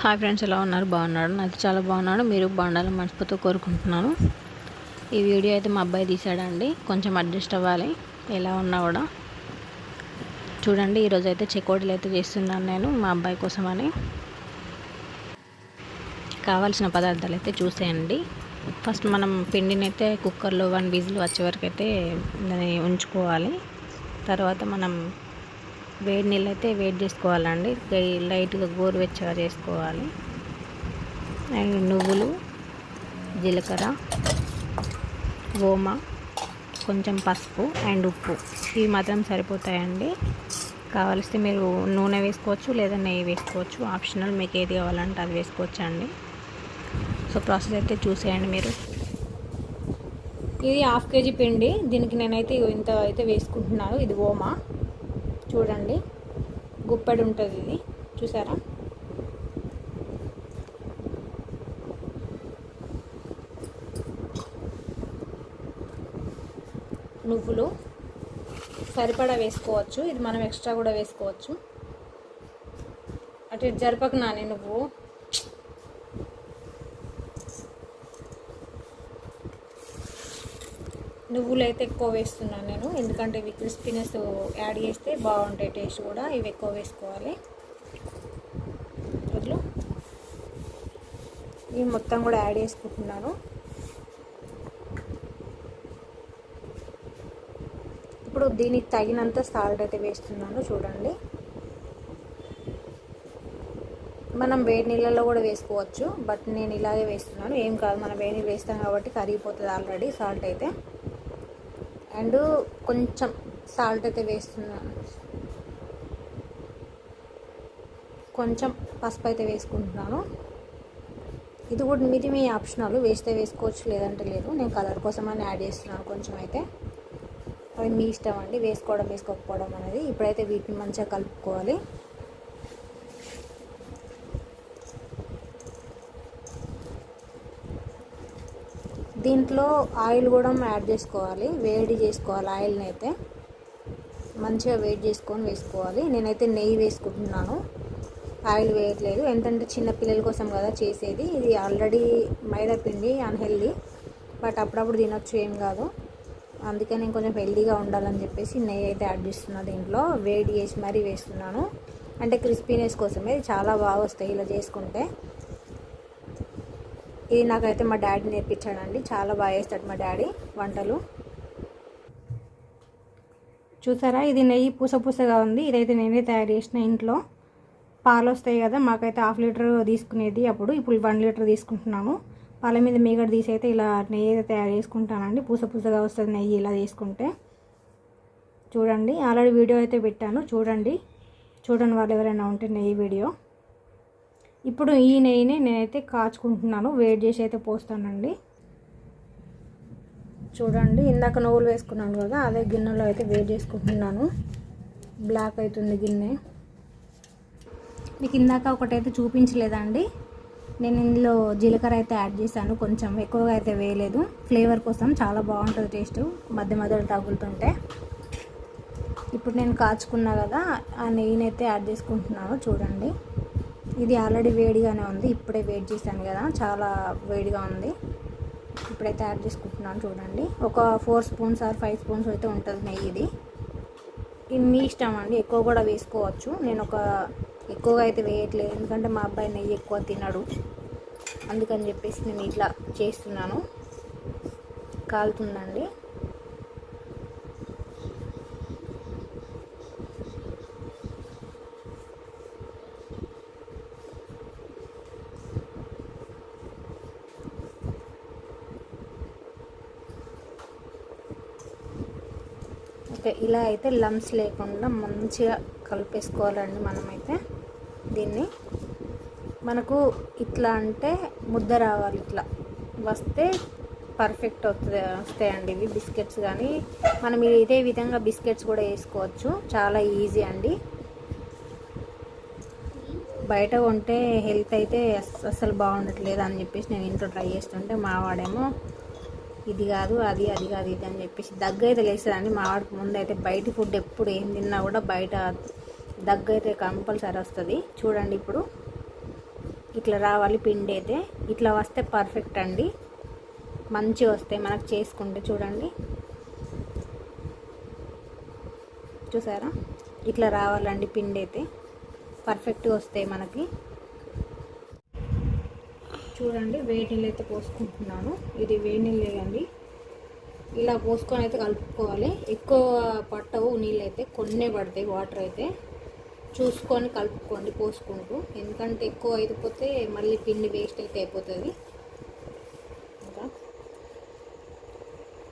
Hi friends, ఎలా ఉన్నారు? బాగున్నాడు. నాకు చాలా బాగున్నాడు. మీరు బాగుండాలని మనస్ఫూర్తిగా కోరుకుంటున్నాను. ఈ వీడియో అయితే మా అబ్బాయి తీసాడండి. కొంచెం అడ్జస్ట్ అవ్వాలి ఎలా ఉన్నా కూడా. చూడండి, ఈరోజు అయితే చెకోడీలు అయితే చేస్తున్నాను నేను మా అబ్బాయి కోసం అని. కావాల్సిన పదార్థాలు అయితే చూసేయండి. ఫస్ట్ మనం పిండిని అయితే కుక్కర్లో 1 విజిల్ వచ్చే వరకు అయితే దాన్ని ఉంచుకోవాలి. తర్వాత మనం వేడి నీళ్ళు అయితే వేడి చేసుకోవాలండి. లైట్గా గోరువెచ్చగా చేసుకోవాలి. అండ్ నువ్వులు, జీలకర్ర, ఓమ, కొంచెం పసుపు అండ్ ఉప్పు ఇవి మాత్రం సరిపోతాయండి. కావలిస్తే మీరు నూనె వేసుకోవచ్చు లేదా నెయ్యి వేసుకోవచ్చు. ఆప్షనల్, మీకు ఏది కావాలంటే అది వేసుకోవచ్చు అండి. సో ప్రాసెస్ అయితే చూసేయండి మీరు. ఇది 1/2 kg పిండి. దీనికి నేనైతే ఇంత అయితే వేసుకుంటున్నాను. ఇది ఓమా, చూడండి గుప్పెడు ఉంటుంది ఇది, చూసారా? నువ్వులు సరిపడా వేసుకోవచ్చు. ఇది మనం ఎక్స్ట్రా కూడా వేసుకోవచ్చు. అటు జరపకు నాని నువ్వు. నువ్వులు అయితే ఎక్కువ వేస్తున్నాను నేను, ఎందుకంటే ఇవి క్రిస్పీనెస్ యాడ్ చేస్తే బాగుంటాయి, టేస్ట్ కూడా. ఇవి ఎక్కువ వేసుకోవాలి. వదిలు, ఇవి మొత్తం కూడా యాడ్ చేసుకుంటున్నాను. ఇప్పుడు దీనికి తగినంత సాల్ట్ అయితే వేస్తున్నాను, చూడండి. మనం వేడి నీళ్ళలో కూడా వేసుకోవచ్చు, బట్ నేను ఇలాగే వేస్తున్నాను. ఏం కాదు, మనం వేడి నీళ్ళు వేస్తాం కాబట్టి కరిగిపోతుంది ఆల్రెడీ సాల్ట్ అయితే. అండ్ కొంచెం సాల్ట్ అయితే వేస్తున్నాను, కొంచెం పసుపు అయితే వేసుకుంటున్నాను. ఇది కూడా మీ ఆప్షనల్, వేస్తే వేసుకోవచ్చు లేదంటే లేదు. నేను కలర్ కోసం అని యాడ్ చేస్తున్నాను కొంచెం అయితే. అది మీ ఇష్టం అండి, వేసుకోవడం వేసుకోకపోవడం అనేది. ఇప్పుడైతే వీటిని మంచిగా కలుపుకోవాలి. దీంట్లో ఆయిల్ కూడా యాడ్ చేసుకోవాలి, వేడి చేసుకోవాలి. ఆయిల్ని అయితే మంచిగా వేడి చేసుకొని వేసుకోవాలి. నేనైతే నెయ్యి వేసుకుంటున్నాను, ఆయిల్ వేయట్లేదు. ఎందుకంటే చిన్నపిల్లల కోసం కదా చేసేది. ఇది ఆల్రెడీ మైదా పిండి, అన్హెల్దీ, బట్ అప్పుడప్పుడు తినొచ్చు, ఏం కాదు. అందుకే నేను కొంచెం హెల్దీగా ఉండాలని చెప్పేసి నెయ్యి అయితే యాడ్ చేస్తున్నాను. దీంట్లో వేడి చేసి మరీ వేస్తున్నాను, అంటే క్రిస్పీనెస్ కోసమే. ఇది చాలా బాగా వస్తాయి ఇలా చేసుకుంటే. ఇది నాకైతే మా డాడీ నేర్పించాడండి. చాలా బాగా చేస్తాడు మా డాడీ వంటలు. చూసారా, ఇది నెయ్యి పూసగా ఉంది. ఇదైతే నేనే తయారు చేసిన ఇంట్లో. పాలు వస్తాయి కదా, మాకైతే 1/2 లీటర్ తీసుకునేది అప్పుడు. ఇప్పుడు 1 లీటర్ తీసుకుంటున్నాము. పాల మీద మీగడ తీసి అయితే ఇలా నెయ్యి అయితే తయారు చేసుకుంటానండి. పూసగా వస్తుంది నెయ్యి ఇలా చేసుకుంటే. చూడండి, ఆల్రెడీ వీడియో అయితే పెట్టాను, చూడండి వాళ్ళు ఎవరైనా ఉంటే నెయ్యి వీడియో. ఇప్పుడు ఈ నెయ్యిని నేనైతే కాచుకుంటున్నాను, వేడి చేసి అయితే పోస్తానండి. చూడండి, ఇందాక నువ్వులు వేసుకున్నాను కదా, అదే గిన్నెలో అయితే వేడి చేసుకుంటున్నాను. బ్లాక్ అవుతుంది గిన్నె. మీకు ఇందాక ఒకటైతే చూపించలేదండి, నేను ఇందులో జీలకర్ర అయితే యాడ్ చేశాను. కొంచెం ఎక్కువగా అయితే వేయలేదు, ఫ్లేవర్ కోసం. చాలా బాగుంటుంది టేస్ట్ మధ్య మధ్యలో తగులుతుంటే. ఇప్పుడు నేను కాచుకున్నా కదా, ఆ నెయ్యిని అయితే యాడ్ చేసుకుంటున్నాను. చూడండి, ఇది ఆల్రెడీ వేడిగానే ఉంది, ఇప్పుడే వేడి చేశాను కదా, చాలా వేడిగా ఉంది. ఇప్పుడైతే యాడ్ చేసుకుంటున్నాను. చూడండి, ఒక 4 స్పూన్స్ ఆర్ 5 స్పూన్స్ అయితే ఉంటుంది నెయ్యి. ఇది మీ ఇష్టం అండి, ఎక్కువ కూడా వేసుకోవచ్చు. నేను ఎక్కువగా అయితే వేయట్లేదు, ఎందుకంటే మా అబ్బాయి నెయ్యి ఎక్కువ తినడు. అందుకని చెప్పేసి నేను ఇట్లా చేస్తున్నాను. కాలుతుందండి. ఓకే, ఇలా అయితే లంప్స్ లేకుండా మంచిగా కలిపేసుకోవాలండి. మనమైతే దీన్ని, మనకు ఇట్లా అంటే ముద్ద రావాలి, ఇట్లా వస్తే పర్ఫెక్ట్ వస్తాయండి ఇవి బిస్కెట్స్. కానీ మనం ఇదే విధంగా బిస్కెట్స్ కూడా వేసుకోవచ్చు, చాలా ఈజీ అండి. బయట కొంటే హెల్త్ అయితే అస్సలు బాగుండట్లేదు అని చెప్పేసి నేను ఇంట్లో ట్రై చేస్తుంటే, మా వాడేమో ఇది కాదు అది కాదు ఇది అని చెప్పేసి దగ్గు అయితే లేస్తుందండి. మా వాడికి ముందు అయితే బయట ఫుడ్ ఎప్పుడు ఏం తిన్నా కూడా బయట దగ్గు అయితే కంపల్సరీ వస్తుంది. చూడండి, ఇప్పుడు ఇట్లా రావాలి పిండి అయితే. ఇట్లా వస్తే పర్ఫెక్ట్ అండి, మంచిగా వస్తాయి మనకు చేసుకుంటే. చూడండి, చూసారా, ఇట్లా రావాలండి పిండి అయితే పర్ఫెక్ట్గా వస్తాయి మనకి. చూడండి, వేడి నీళ్ళు అయితే పోసుకుంటున్నాను. ఇది వేడి నీళ్ళు అండి. ఇలా పోసుకొని అయితే కలుపుకోవాలి. ఎక్కువ పట్టవు నీళ్ళు అయితే, కొన్నే పడతాయి. వాటర్ అయితే చూసుకొని కలుపుకోండి పోసుకుంటూ, ఎందుకంటే ఎక్కువ అయిపోతే మళ్ళీ పిండి వేస్ట్ అయితే అయిపోతుంది.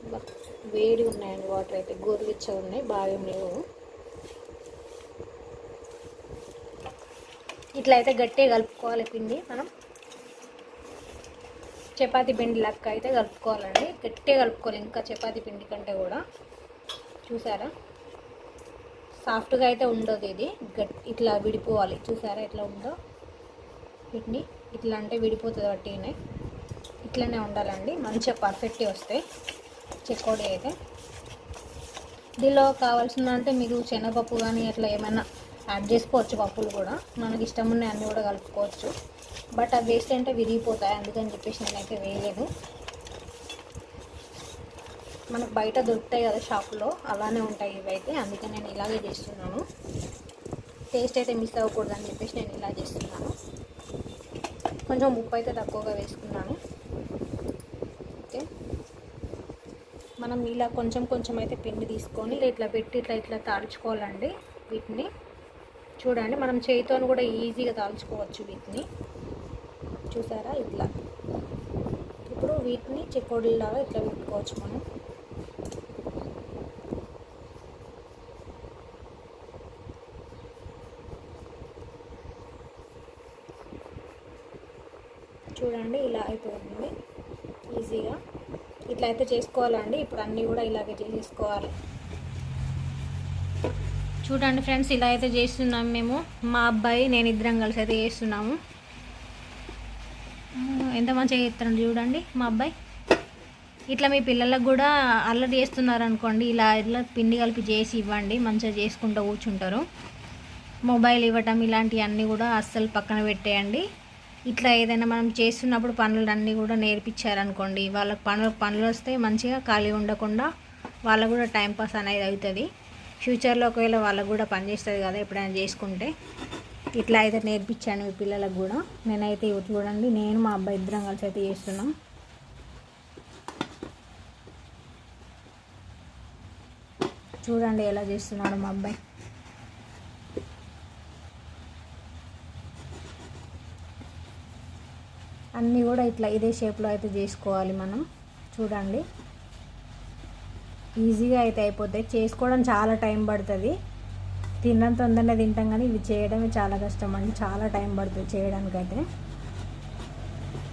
ఇంకా వేడి ఉన్నాయండి వాటర్ అయితే, గోరువెచ్చగా ఉన్నాయి, బాగా లేవు. ఇట్లా అయితే గట్టిగా కలుపుకోవాలి పిండి. మనం చపాతీ పిండి లెక్క అయితే కలుపుకోవాలండి, గట్టిగా కలుపుకోవాలి, ఇంకా చపాతీ పిండి కంటే కూడా. చూసారా, సాఫ్ట్గా అయితే ఉండదు ఇది, ఇట్లా విడిపోవాలి. చూసారా ఎట్లా ఉందో పిండి, ఇట్లా అంటే విడిపోతుంది వట్టిగానే. ఇట్లనే ఉండాలండి, మంచిగా పర్ఫెక్ట్గా వస్తాయి చెకోడీ అయితే. దీనిలో కావాల్సిన అంటే మీరు శనగపప్పు కానీ అట్లా ఏమైనా యాడ్ చేసుకోవచ్చు, పప్పులు కూడా మనకి ఇష్టం ఉన్నాయి అన్నీ కూడా కలుపుకోవచ్చు. బట్ అవి వేస్ట్ అంటే విరిగిపోతాయి, అందుకని చెప్పేసి నేనైతే వేయలేదు. మనకు బయట దొరుకుతాయి కదా షాపులో, అలానే ఉంటాయి ఇవైతే, అందుకని నేను ఇలాగే చేస్తున్నాను. టేస్ట్ అయితే మిస్ అవ్వకూడదని చెప్పేసి నేను ఇలా చేస్తున్నాను. కొంచెం ఉప్పు అయితే తక్కువగా వేసుకున్నాను. ఓకే, మనం ఇలా కొంచెం కొంచెం అయితే పిండి తీసుకొని ఇట్లా పెట్టి ఇట్లా తాల్చుకోవాలండి వీటిని. చూడండి, మనం చేతితో కూడా ఈజీగా తాల్చుకోవచ్చు వీటిని. చూసారా ఇట్లా. ఇప్పుడు వీటిని చెకోడీలాగా ఇట్లా పెట్టుకోవచ్చు మనం. చూడండి, ఇలా అయిపోతుంది ఈజీగా. ఇట్లా అయితే చేసుకోవాలండి. ఇప్పుడు అన్నీ కూడా ఇలాగే చేసేసుకోవాలి. చూడండి ఫ్రెండ్స్, ఇలా అయితే చేస్తున్నాము మేము, మా అబ్బాయి నేను ఇద్దరం కలిసి అయితే చేస్తున్నాము. ఎంత మంచిగా చేస్తాడు చూడండి మా అబ్బాయి. ఇట్లా మీ పిల్లలకు కూడా అల్లరి చేస్తున్నారు అనుకోండి, ఇలా పిండి కలిపి చేసి ఇవ్వండి, మంచిగా చేసుకుంటూ కూర్చుంటారు. మొబైల్ ఇవ్వటం ఇలాంటివన్నీ కూడా అస్సలు పక్కన పెట్టేయండి. ఇట్లా ఏదైనా మనం చేస్తున్నప్పుడు పనులన్నీ కూడా నేర్పించారనుకోండి, వాళ్ళకి పనులు వస్తే మంచిగా ఖాళీ ఉండకుండా వాళ్ళకు కూడా టైంపాస్ అనేది అవుతుంది. ఫ్యూచర్లో ఒకవేళ వాళ్ళకు కూడా పని చేస్తుంది కదా ఎప్పుడైనా చేసుకుంటే. ఇట్లా అయితే నేర్పించాను మీ పిల్లలకు కూడా. నేనైతే ఇవి చూడండి, నేను మా అబ్బాయి ఇద్దరం కలిసి అయితే చేస్తున్నాం. చూడండి ఎలా చేస్తున్నాడు మా అబ్బాయి. అన్నీ కూడా ఇట్లా ఇదే షేప్లో అయితే చేసుకోవాలి మనం. చూడండి, ఈజీగా అయితే అయిపోతాయి. చేసుకోవడం చాలా టైం పడుతుంది, తినడం తొందరగా తింటాం కానీ ఇవి చేయడమే చాలా కష్టం అండి, చాలా టైం పడుతుంది చేయడానికైతే.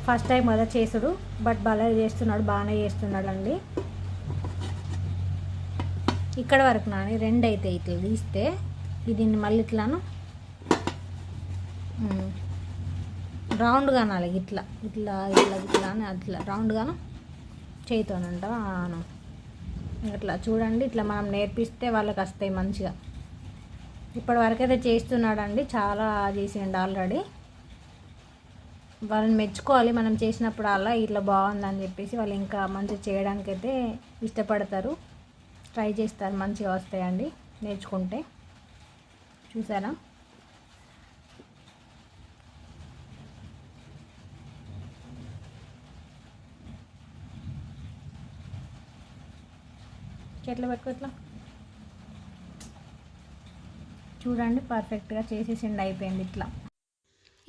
ఫస్ట్ టైం కదా చేసుడు, బట్ భలే చేస్తున్నాడు, బాగానే చేస్తున్నాడు అండి. ఇక్కడ వరకు నాని రెండు అయితే ఇట్లా తీస్తే దీన్ని మళ్ళీ ఇట్లాను రౌండ్గా అనాలి, ఇట్లా ఇట్లా ఇట్లా ఇట్లా అని అట్లా రౌండ్గాను చేయితోనంట అట్లా. చూడండి, ఇట్లా మనం నేర్పిస్తే వాళ్ళకి వస్తాయి మంచిగా. ఇప్పటి వరకైతే చేస్తున్నాడండి, చాలా చేసిండు ఆల్రెడీ. వాళ్ళని మెచ్చుకోవాలి మనం చేసినప్పుడు, అలా ఇట్లా బాగుందని చెప్పేసి వాళ్ళు ఇంకా మంచిగా చేయడానికైతే ఇష్టపడతారు, ట్రై చేస్తారు, మంచిగా వస్తాయండి నేర్చుకుంటే. చూసారా, చేతిలో పెట్టుకో ఇట్లా. చూడండి, పర్ఫెక్ట్గా చేసేసిండి, అయిపోయింది ఇట్లా.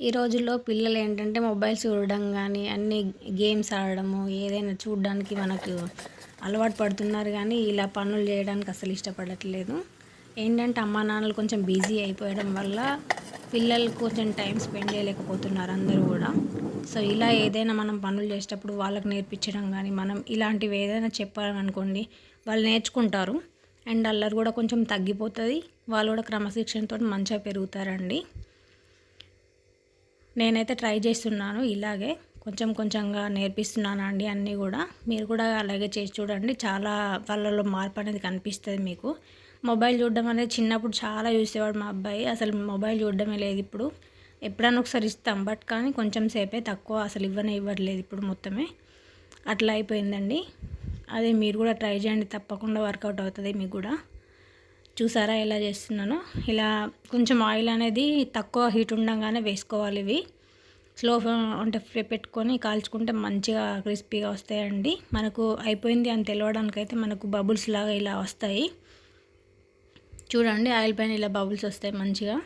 ఈ రోజుల్లో పిల్లలు ఏంటంటే మొబైల్స్ చూడడం కానీ అన్ని గేమ్స్ ఆడడము ఏదైనా చూడడానికి మనకు అలవాటు పడుతున్నారు, కానీ ఇలా పనులు చేయడానికి అసలు ఇష్టపడట్లేదు. ఏంటంటే అమ్మా నాన్నలు కొంచెం బిజీ అయిపోయడం వల్ల పిల్లలు కొంచెం టైం స్పెండ్ చేయలేకపోతున్నారు అందరూ కూడా. సో ఇలా ఏదైనా మనం పనులు చేసేటప్పుడు వాళ్ళకి నేర్పించడం కానీ మనం ఇలాంటివి ఏదైనా చెప్పాలనుకోండి వాళ్ళు నేర్చుకుంటారు. అండ్ అల్లరి కూడా కొంచెం తగ్గిపోతుంది, వాళ్ళు కూడా క్రమశిక్షణతో మంచిగా పెరుగుతారండి. నేనైతే ట్రై చేస్తున్నాను, ఇలాగే కొంచెం కొంచెంగా నేర్పిస్తున్నాను అండి అన్నీ కూడా. మీరు కూడా అలాగే చేసి చూడండి, చాలా వాళ్ళలో మార్పు అనేది కనిపిస్తుంది మీకు. మొబైల్ చూడడం అనేది చిన్నప్పుడు చాలా చూసేవాడు మా అబ్బాయి, అసలు మొబైల్ చూడడమే లేదు ఇప్పుడు. ఎప్పుడైనా ఒకసారి ఇస్తాం, బట్ కానీ కొంచెం సేపే, తక్కువ అసలు ఇవ్వట్లేదు ఇప్పుడు మొత్తమే అట్లా అయిపోయిందండి. అదే మీరు కూడా ట్రై చేయండి, తప్పకుండా వర్కౌట్ అవుతుంది మీకు కూడా. చూసారా ఎలా చేస్తున్నానో? ఇలా కొంచెం ఆయిల్ అనేది తక్కువ హీట్ ఉండగానే వేసుకోవాలి. ఇవి స్లో అంటే పెట్టుకొని కాల్చుకుంటే మంచిగా క్రిస్పీగా వస్తాయండి. మనకు అయిపోయింది అని తెలియడానికైతే మనకు బబుల్స్ లాగా ఇలా వస్తాయి చూడండి. ఆయిల్ పైన ఇలా బబుల్స్ వస్తాయి మంచిగా.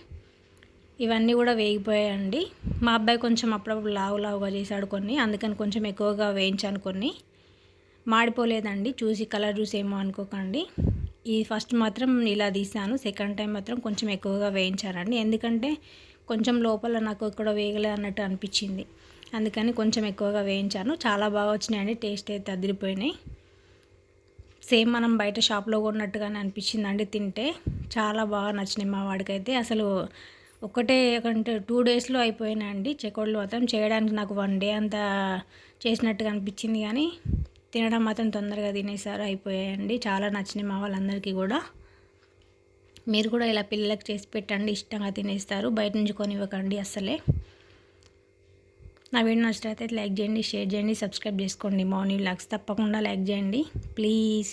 ఇవన్నీ కూడా వేగిపోయాయండి. మా అబ్బాయి కొంచెం అప్పుడప్పుడు లావుగా చేశాడు కొన్ని, అందుకని కొంచెం ఎక్కువగా వేయించాను కొన్ని. మాడిపోలేదండి, చూసి కలర్ చూసి ఏమో అనుకోకండి. ఈ ఫస్ట్ మాత్రం ఇలా తీసాను, సెకండ్ టైం మాత్రం కొంచెం ఎక్కువగా వేయించానండి. ఎందుకంటే కొంచెం లోపల నాకు ఇక్కడ వేగలే అన్నట్టు అనిపించింది, అందుకని కొంచెం ఎక్కువగా వేయించాను. చాలా బాగా వచ్చినాయండి, టేస్ట్ అయితే అదిరిపోయినాయి. సేమ్ మనం బయట షాప్లో కొన్నట్టుగానే అనిపించిందండి తింటే. చాలా బాగా నచ్చినాయి మా వాడికైతే. అసలు ఒకటే 2 డేస్లో అయిపోయినాయండి చెకోళ్ళు మాత్రం. చేయడానికి నాకు 1 డే అంతా చేసినట్టుగా అనిపించింది, కానీ తినడం మాత్రం తొందరగా తినేసారు, అయిపోయాయండి. చాలా నచ్చినాయి మా వాళ్ళందరికీ కూడా. మీరు కూడా ఇలా పిల్లలకు చేసి పెట్టండి, ఇష్టంగా తినేస్తారు. బయట నుంచి కొనివ్వకండి అస్సలే. నా వీడియో నచ్చినట్లయితే లైక్ చేయండి, షేర్ చేయండి, సబ్స్క్రైబ్ చేసుకోండి. మౌని వ్లాగ్స్ తప్పకుండా లైక్ చేయండి ప్లీజ్.